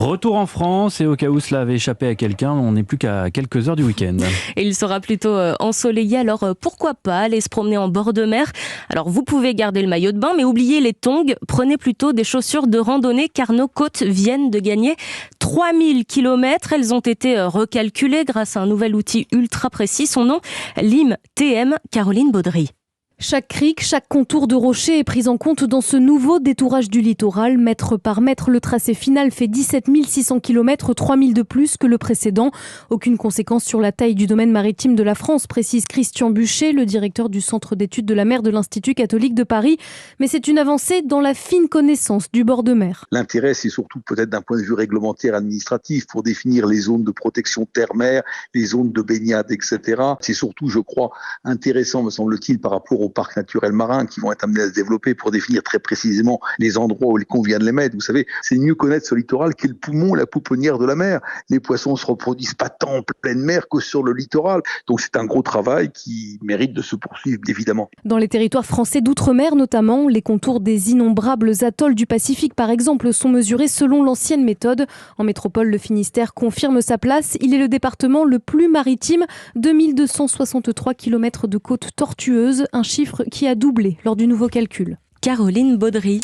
Retour en France et au cas où cela avait échappé à quelqu'un, on n'est plus qu'à quelques heures du week-end. Et il sera plutôt ensoleillé, alors pourquoi pas aller se promener en bord de mer. Alors vous pouvez garder le maillot de bain, mais oubliez les tongs, prenez plutôt des chaussures de randonnée car nos côtes viennent de gagner 3000 km. Elles ont été recalculées grâce à un nouvel outil ultra précis, son nom LIM-TM. Caroline Baudry. Chaque crique, chaque contour de rocher est pris en compte dans ce nouveau détourage du littoral. Mètre par mètre, le tracé final fait 17 600 km, 3000 de plus que le précédent. Aucune conséquence sur la taille du domaine maritime de la France, précise Christian Buchet, le directeur du Centre d'études de la mer de l'Institut catholique de Paris. Mais c'est une avancée dans la fine connaissance du bord de mer. L'intérêt, c'est surtout peut-être d'un point de vue réglementaire administratif pour définir les zones de protection terre-mer, les zones de baignade, etc. C'est surtout, je crois, intéressant, me semble-t-il, par rapport aux parcs naturels marins qui vont être amenés à se développer pour définir très précisément les endroits où il convient de les mettre. Vous savez, c'est mieux connaître ce littoral qu'est le poumon, la pouponnière de la mer. Les poissons se reproduisent pas tant en pleine mer que sur le littoral. Donc c'est un gros travail qui mérite de se poursuivre, évidemment. Dans les territoires français d'outre-mer notamment, les contours des innombrables atolls du Pacifique par exemple sont mesurés selon l'ancienne méthode. En métropole, le Finistère confirme sa place. Il est le département le plus maritime, 2263 km de côtes tortueuses, un chiffre qui a doublé lors du nouveau calcul. Caroline Baudry.